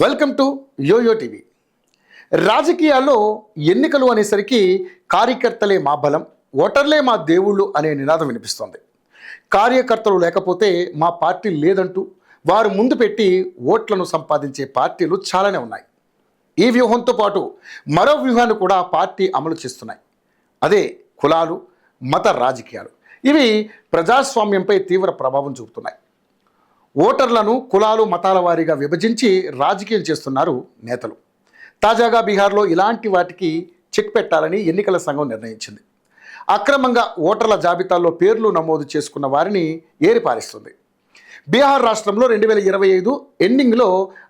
Welcome to yo-yo TV. రాజకీయాల్లో ఎన్నికలు అనేసరికి కార్యకర్తలే మా బలం, ఓటర్లే మా దేవుళ్ళు అనే నినాదం వినిపిస్తోంది. కార్యకర్తలు లేకపోతే మా పార్టీ లేదంటూ వారు ముందు పెట్టి ఓట్లను సంపాదించే పార్టీలు చాలానే ఉన్నాయి. ఈ వ్యూహంతో పాటు మరో వ్యూహాన్ని కూడా పార్టీ అమలు చేస్తున్నాయి. అదే కులాలు, మత రాజకీయాలు. ఇవి ప్రజాస్వామ్యంపై తీవ్ర ప్రభావం చూపుతున్నాయి. ఓటర్లను కులాలు, మతాల వారీగా విభజించి రాజకీయం చేస్తున్నారు నేతలు. తాజాగా బీహార్లో ఇలాంటి వాటికి చెక్ పెట్టాలని ఎన్నికల సంఘం నిర్ణయించింది. అక్రమంగా ఓటర్ల జాబితాల్లో పేర్లు నమోదు చేసుకున్న వారిని ఏరిపారిస్తుంది. బీహార్ రాష్ట్రంలో 2025 ఎండింగ్లో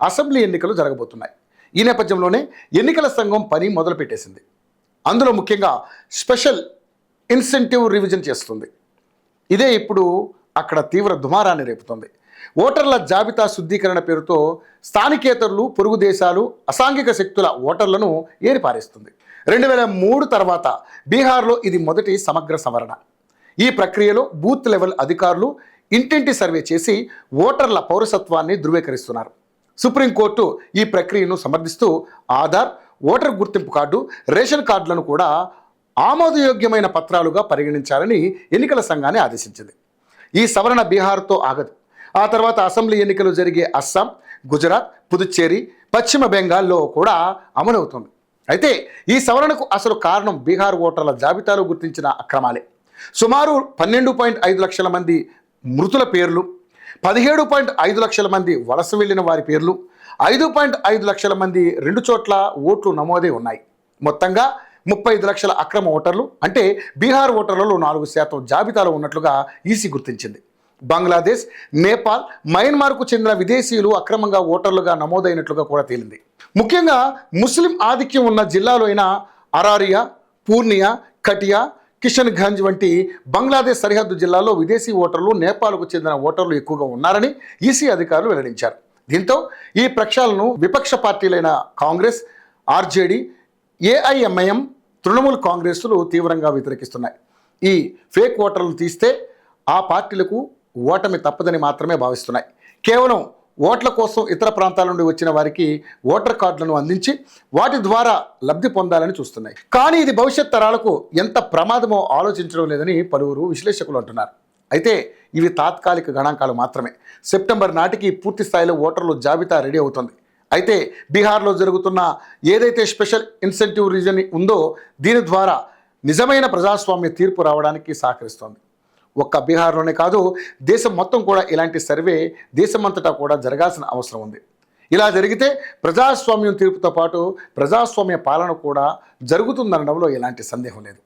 అసెంబ్లీ ఎన్నికలు జరగబోతున్నాయి. ఈ నేపథ్యంలోనే ఎన్నికల సంఘం పని మొదలుపెట్టేసింది. అందులో ముఖ్యంగా స్పెషల్ ఇన్సెంటివ్ రివిజన్ చేస్తుంది. ఇదే ఇప్పుడు అక్కడ తీవ్ర దుమారాన్ని రేపుతోంది. ఓటర్ల జాబితా శుద్ధీకరణ పేరుతో స్థానికేతరులు, పొరుగు దేశాలు, అసాంఘిక శక్తుల ఓటర్లను ఏరిపారేస్తుంది. 2003 తర్వాత బీహార్లో ఇది మొదటి సమగ్ర సవరణ. ఈ ప్రక్రియలో బూత్ లెవెల్ అధికారులు ఇంటింటి సర్వే చేసి ఓటర్ల పౌరసత్వాన్ని ధృవీకరిస్తున్నారు. సుప్రీంకోర్టు ఈ ప్రక్రియను సమర్థిస్తూ ఆధార్, ఓటర్ గుర్తింపు కార్డు, రేషన్ కార్డులను కూడా ఆమోదయోగ్యమైన పత్రాలుగా పరిగణించాలని ఎన్నికల సంఘాన్ని ఆదేశించింది. ఈ సవరణ బీహార్తో ఆగదు. ఆ తర్వాత అసెంబ్లీ ఎన్నికలు జరిగే అస్సాం, గుజరాత్, పుదుచ్చేరి, పశ్చిమ బెంగాల్లో కూడా అమలవుతుంది. అయితే ఈ సవరణకు అసలు కారణం బీహార్ ఓటర్ల జాబితాలో గుర్తించిన అక్రమాలే. సుమారు 12.5 లక్షల మంది మృతుల పేర్లు, 17.5 లక్షల మంది వలస వెళ్లిన వారి పేర్లు, 5.5 లక్షల మంది 2 చోట్ల ఓట్లు నమోదే ఉన్నాయి. మొత్తంగా 35 లక్షల అక్రమ ఓటర్లు, అంటే బీహార్ ఓటర్లలో 4% జాబితాలో ఉన్నట్లుగా ఈసీ గుర్తించింది. బంగ్లాదేశ్, నేపాల్, మయన్మార్కు చెందిన విదేశీయులు అక్రమంగా ఓటర్లుగా నమోదైనట్లుగా కూడా తేలింది. ముఖ్యంగా ముస్లిం ఆధిక్యం ఉన్న జిల్లాలో అయిన అరారియా, పూర్నియా, కటియా, కిషన్గంజ్ వంటి బంగ్లాదేశ్ సరిహద్దు జిల్లాల్లో విదేశీ ఓటర్లు, నేపాల్కు చెందిన ఓటర్లు ఎక్కువగా ఉన్నారని ఈసీ అధికారులు వెల్లడించారు. దీంతో ఈ ప్రక్షాళనను విపక్ష పార్టీలైన కాంగ్రెస్, ఆర్జేడీ, ఏఐఎంఐఎం, తృణమూల్ కాంగ్రెస్లు తీవ్రంగా వ్యతిరేకిస్తున్నాయి. ఈ ఫేక్ ఓటర్లను తీస్తే ఆ పార్టీలకు ఓటమి తప్పదని మాత్రమే భావిస్తున్నాయి. కేవలం ఓట్ల కోసం ఇతర ప్రాంతాల నుండి వచ్చిన వారికి ఓటర్ కార్డులను అందించి వాటి ద్వారా లబ్ధి పొందాలని చూస్తున్నాయి. కానీ ఇది భవిష్యత్ తరాలకు ఎంత ప్రమాదమో ఆలోచించడం లేదని పలువురు విశ్లేషకులు అంటున్నారు. అయితే ఇవి తాత్కాలిక గణాంకాలు మాత్రమే. సెప్టెంబర్ నాటికి పూర్తి స్థాయిలో ఓటర్ల జాబితా రెడీ అవుతుంది. అయితే బీహార్లో జరుగుతున్న ఏదైతే స్పెషల్ ఇన్సెంటివ్ రీజన్ ఉందో దీని ద్వారా నిజమైన ప్రజాస్వామ్య తీర్పు రావడానికి సహకరిస్తోంది. ఒక్క బీహార్లోనే కాదు, దేశం మొత్తం కూడా ఇలాంటి సర్వే దేశమంతటా కూడా జరగాల్సిన అవసరం ఉంది. ఇలా జరిగితే ప్రజాస్వామ్యం తీర్పుతో పాటు ప్రజాస్వామ్య పాలన కూడా జరుగుతుందనడంలో ఎలాంటి సందేహం లేదు.